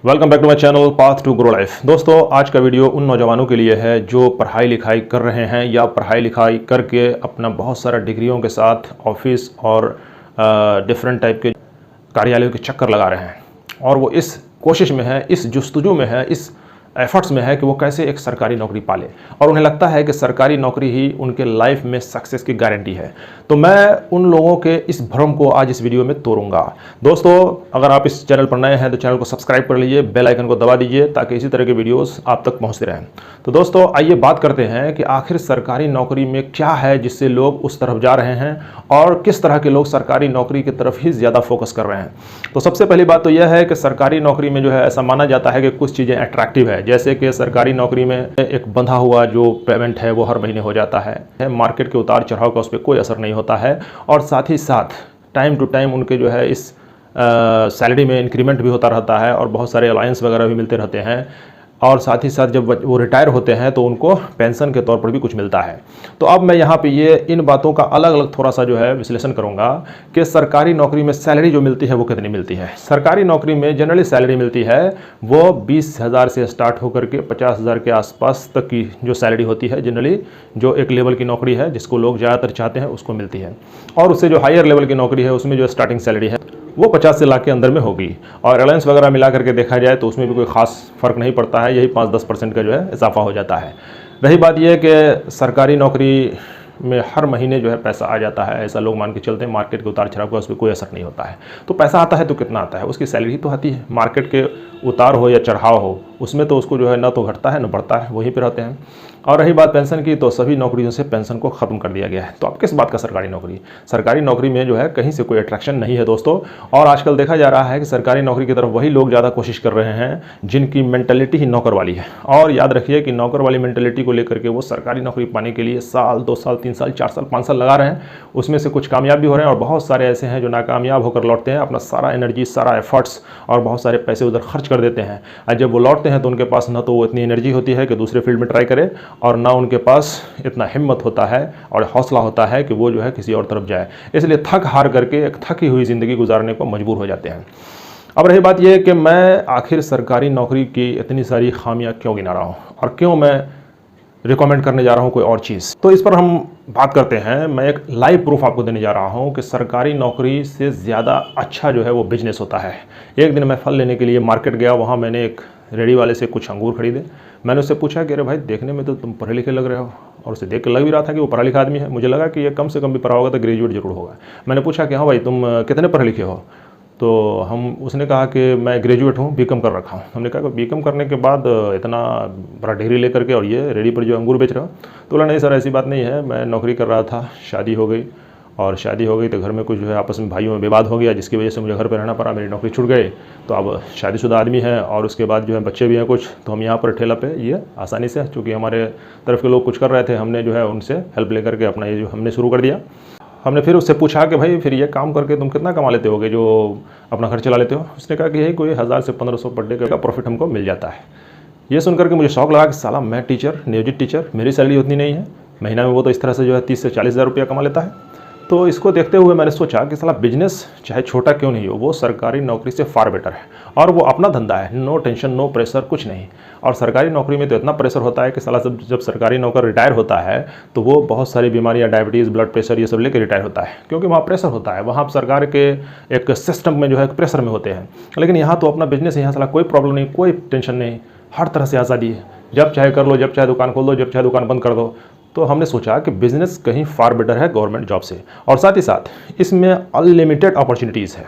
Welcome back to my channel path to grow life. दोस्तों, आज का वीडियो उन नौजवानों के लिए है जो पढ़ाई लिखाई कर रहे हैं या पढ़ाई लिखाई करके अपना बहुत सारा डिग्रियों के साथ ऑफिस और डिफरेंट टाइप के कार्यालयों के चक्कर लगा रहे हैं और वो इस कोशिश में है, इस जुस्तजू में है, इस एफर्ट्स में है कि वो कैसे एक सरकारी नौकरी पाले और उन्हें लगता है कि सरकारी नौकरी ही उनके लाइफ में सक्सेस की गारंटी है। तो मैं उन लोगों के इस भ्रम को आज इस वीडियो में तोड़ूंगा। दोस्तों, अगर आप इस चैनल पर नए हैं तो चैनल को सब्सक्राइब कर लीजिए, बेल आइकन को दबा दीजिए ताकि इसी तरह के वीडियोस आप तक पहुंचते रहें। तो दोस्तों, आइए बात करते हैं कि आखिर सरकारी नौकरी में क्या है जिससे लोग उस तरफ जा रहे हैं और किस तरह के लोग सरकारी नौकरी की तरफ ही ज़्यादा फोकस कर रहे हैं। तो सबसे पहली बात तो यह है कि सरकारी नौकरी में जो है ऐसा माना जाता है कि कुछ चीज़ें अट्रैक्टिव है, जैसे कि सरकारी नौकरी में एक बंधा हुआ जो पेमेंट है वो हर महीने हो जाता है, मार्केट के उतार चढ़ाव का उस पर कोई असर नहीं होता है और साथ ही साथ टाइम टू टाइम उनके जो है इस सैलरी में इंक्रीमेंट भी होता रहता है और बहुत सारे अलायंस वगैरह भी मिलते रहते हैं और साथ ही साथ जब वो रिटायर होते हैं तो उनको पेंशन के तौर पर भी कुछ मिलता है। तो अब मैं यहाँ पे ये इन बातों का अलग अलग थोड़ा सा जो है विश्लेषण करूँगा कि सरकारी नौकरी में सैलरी जो मिलती है वो कितनी मिलती है। सरकारी नौकरी में जनरली सैलरी मिलती है वो 20,000 से स्टार्ट होकर के 50,000 के आसपास तक की जो सैलरी होती है, जनरली जो एक लेवल की नौकरी है जिसको लोग ज़्यादातर चाहते हैं उसको मिलती है। और उससे जो हायर लेवल की नौकरी है उसमें जो स्टार्टिंग सैलरी है वो 50 से लाख के अंदर में होगी और अलायंस वगैरह मिला करके देखा जाए तो उसमें भी कोई खास फर्क नहीं पड़ता है, यही 5-10% का जो है इजाफा हो जाता है। रही बात यह कि सरकारी नौकरी में हर महीने जो है पैसा आ जाता है, ऐसा लोग मान के चलते हैं। मार्केट के उतार चढ़ाव का उस पर कोई असर नहीं होता है। तो पैसा आता है तो कितना आता है, उसकी सैलरी ही तो आती है। मार्केट के उतार हो या चढ़ाव हो उसमें तो उसको जो है ना तो घटता है ना बढ़ता है, वहीं पे रहते हैं। और रही बात पेंशन की, तो सभी नौकरियों से पेंशन को ख़त्म कर दिया गया है। तो अब किस बात का सरकारी नौकरी? सरकारी नौकरी में जो है कहीं से कोई अट्रैक्शन नहीं है दोस्तों। और आजकल देखा जा रहा है कि सरकारी नौकरी की तरफ वही लोग ज़्यादा कोशिश कर रहे हैं जिनकी मेंटलिटी ही नौकर वाली है। और याद रखिए कि नौकर वाली मेंटलिटी को लेकर के वो सरकारी नौकरी पाने के लिए साल 2 साल 3 साल 4 साल 5 साल लगा रहे हैं। उसमें से कुछ कामयाब भी हो रहे हैं और बहुत सारे ऐसे हैं जो नाकामयाब होकर लौटते हैं, अपना सारा एनर्जी, सारा एफर्ट्स और बहुत सारे पैसे उधर खर्च कर देते हैं। और जब वो लौटते हैं तो उनके पास ना तो वो इतनी एनर्जी होती है कि दूसरे फील्ड में ट्राई करे और ना उनके पास इतना हिम्मत होता है और हौसला होता है कि वो जो है किसी और तरफ जाए। इसलिए थक हार करके एक थकी हुई ज़िंदगी गुजारने को मजबूर हो जाते हैं। अब रही बात यह कि मैं आखिर सरकारी नौकरी की इतनी सारी खामियां क्यों गिना रहा हूं और क्यों मैं रिकमेंड करने जा रहा हूं कोई और चीज़, तो इस पर हम बात करते हैं। मैं एक लाइव प्रूफ आपको देने जा रहा हूं कि सरकारी नौकरी से ज़्यादा अच्छा जो है वो बिजनेस होता है। एक दिन मैं फल लेने के लिए मार्केट गया, वहाँ मैंने एक रेडी वाले से कुछ अंगूर खरीदे। मैंने उससे पूछा कि अरे भाई, देखने में तो तुम पढ़े लिखे लग रहे हो, और उसे देख के लग भी रहा था कि वो पढ़ा लिखा आदमी है। मुझे लगा कि ये कम से कम भी पढ़ा होगा तो ग्रेजुएट जरूर होगा। मैंने पूछा कि हाँ भाई, तुम कितने पढ़े लिखे हो? तो उसने कहा कि मैं ग्रेजुएट हूँ, बीकॉम कर रखा हूँ। हमने कहा कि बीकॉम करने के बाद इतना बड़ा डिग्री लेकर के और ये रेडी पर जो अंगूर बेच रहा हो? तो बोला नहीं सर, ऐसी बात नहीं है, मैं नौकरी कर रहा था, शादी हो गई और शादी हो गई तो घर में कुछ जो है आपस में भाइयों में विवाद हो गया, जिसकी वजह से मुझे घर पर रहना पड़ा, मेरी नौकरी छूट गई। तो अब शादीशुदा आदमी है और उसके बाद जो है बच्चे भी हैं कुछ, तो हम यहाँ पर ठेला पे ये आसानी से, चूँकि हमारे तरफ के लोग कुछ कर रहे थे, हमने जो है उनसे हेल्प लेकर के अपना ये जो हमने शुरू कर दिया। हमने फिर उससे पूछा कि भाई, फिर ये काम करके तुम कितना कमा लेते होगे जो अपना घर चला लेते हो? उसने कहा कि यही कोई 1000 से 1500 पर डे का प्रॉफिट हमको मिल जाता है। ये सुनकर के मुझे शौक लगा कि साला, मैं टीचर, नियोजित टीचर, मेरी सैलरी उतनी नहीं है, महीना में वो तो इस तरह से जो है 30 से 40 हज़ार रुपया कमा लेता है। तो इसको देखते हुए मैंने सोचा कि साला, बिजनेस चाहे छोटा क्यों नहीं हो, वो सरकारी नौकरी से फार बेटर है और वो अपना धंधा है, नो टेंशन, नो प्रेशर, कुछ नहीं। और सरकारी नौकरी में तो इतना प्रेशर होता है कि साला जब सरकारी नौकर रिटायर होता है तो वो बहुत सारी बीमारियां, डायबिटीज़, ब्लड प्रेशर, ये सब लेकर रिटायर होता है, क्योंकि वहाँ प्रेशर होता है। वहाँ सरकार के एक सिस्टम में जो है प्रेशर में होते हैं। लेकिन यहाँ तो अपना बिजनेस है, यहाँ साला कोई प्रॉब्लम नहीं, कोई टेंशन नहीं, हर तरह से आज़ादी है, जब चाहे कर लो, जब चाहे दुकान खोल दो, जब चाहे दुकान बंद कर दो। तो हमने सोचा कि बिज़नेस कहीं फार बेटर है गवर्नमेंट जॉब से, और साथ ही साथ इसमें अनलिमिटेड अपॉर्चुनिटीज़ है।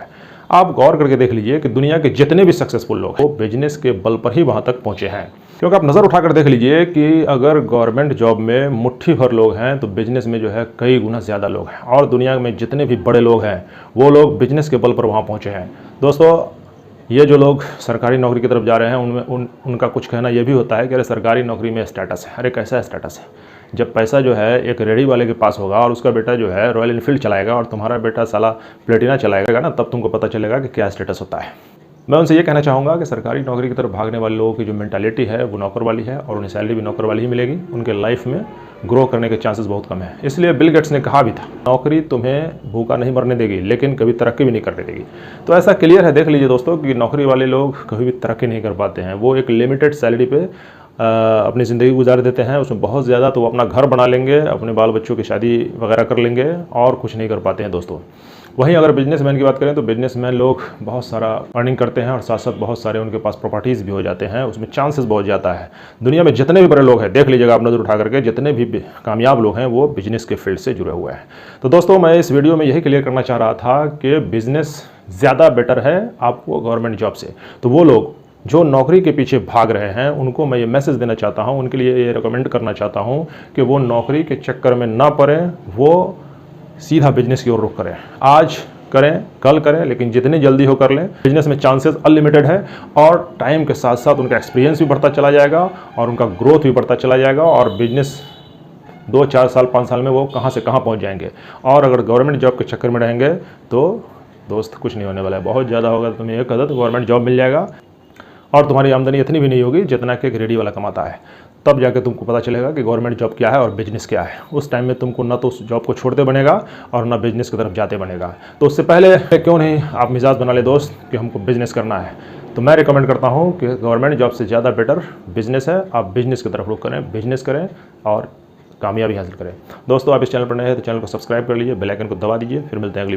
आप गौर करके देख लीजिए कि दुनिया के जितने भी सक्सेसफुल लोग हैं वो बिजनेस के बल पर ही वहाँ तक पहुँचे हैं। क्योंकि आप नज़र उठाकर देख लीजिए कि अगर गवर्नमेंट जॉब में मुट्ठी भर लोग हैं तो बिजनेस में जो है कई गुना ज़्यादा लोग हैं, और दुनिया में जितने भी बड़े लोग हैं वो लोग बिजनेस के बल पर वहाँ पहुँचे हैं। दोस्तों, ये जो लोग सरकारी नौकरी की तरफ जा रहे हैं उनमें उनका कुछ कहना यह भी होता है कि अरे सरकारी नौकरी में स्टेटस है। अरे कैसा स्टेटस है? जब पैसा जो है एक रेडी वाले के पास होगा और उसका बेटा जो है रॉयल एनफील्ड चलाएगा और तुम्हारा बेटा साला प्लेटिना चलाएगा ना, तब तुमको पता चलेगा कि क्या स्टेटस होता है। मैं उनसे ये कहना चाहूँगा कि सरकारी नौकरी की तरफ भागने वाले लोगों की जो मेंटालिटी है वो नौकर वाली है और उन्हें सैलरी भी नौकर वाली ही मिलेगी। उनके लाइफ में ग्रो करने के चांसेस बहुत कम है। इसलिए बिल गेट्स ने कहा भी था, नौकरी तुम्हें भूखा नहीं मरने देगी लेकिन कभी तरक्की भी नहीं करने देगी। तो ऐसा क्लियर है, देख लीजिए दोस्तों, कि नौकरी वाले लोग कभी भी तरक्की नहीं कर पाते हैं। वो एक लिमिटेड सैलरी पे अपनी ज़िंदगी गुजार देते हैं, उसमें बहुत ज़्यादा तो वो अपना घर बना लेंगे, अपने बाल बच्चों की शादी वगैरह कर लेंगे और कुछ नहीं कर पाते हैं दोस्तों। वहीं अगर बिजनेसमैन की बात करें तो बिजनेसमैन लोग बहुत सारा अर्निंग करते हैं और साथ साथ बहुत सारे उनके पास प्रॉपर्टीज़ भी हो जाते हैं, उसमें चांसेस बहुत ज़्यादा है। दुनिया में जितने भी बड़े लोग हैं, देख लीजिएगा आप नज़र उठा करके, जितने भी कामयाब लोग हैं वो बिजनेस के फील्ड से जुड़े हुए हैं। तो दोस्तों, मैं इस वीडियो में यही क्लियर करना चाह रहा था कि बिजनेस ज़्यादा बेटर है आपको गवर्नमेंट जॉब से। तो वो लोग जो नौकरी के पीछे भाग रहे हैं उनको मैं ये मैसेज देना चाहता हूँ, उनके लिए ये रिकमेंड करना चाहता हूँ कि वो नौकरी के चक्कर में ना पड़ें, वो सीधा बिजनेस की ओर रुख करें। आज करें, कल करें, लेकिन जितनी जल्दी हो कर लें। बिजनेस में चांसेस अनलिमिटेड है और टाइम के साथ साथ उनका एक्सपीरियंस भी बढ़ता चला जाएगा और उनका ग्रोथ भी बढ़ता चला जाएगा और बिजनेस 2, 4 साल, 5 साल में वो कहाँ से कहाँ पहुँच जाएंगे। और अगर गवर्नमेंट जॉब के चक्कर में रहेंगे तो दोस्त कुछ नहीं होने वाला है। बहुत ज़्यादा होगा, तुम्हें एक आदत गवर्नमेंट जॉब मिल जाएगा और तुम्हारी आमदनी इतनी भी नहीं होगी जितना कि एक रेडी वाला कमाता है। तब जाके तुमको पता चलेगा कि गवर्नमेंट जॉब क्या है और बिजनेस क्या है। उस टाइम में तुमको ना तो उस जॉब को छोड़ते बनेगा और ना बिजनेस की तरफ जाते बनेगा। तो उससे पहले क्यों नहीं आप मिजाज बना ले दोस्त कि हमको बिजनेस करना है। तो मैं रिकमेंड करता हूँ कि गवर्नमेंट जॉब से ज़्यादा बेटर बिजनेस है। आप बिजनेस की तरफ रुख करें, बिजनेस करें और कामयाबी हासिल करें। दोस्तों, आप इस चैनल पर नए हैं तो चैनल को सब्सक्राइब कर लीजिए, बेल आइकन को दबा दीजिए। फिर मिलते हैं अगली वीडियो।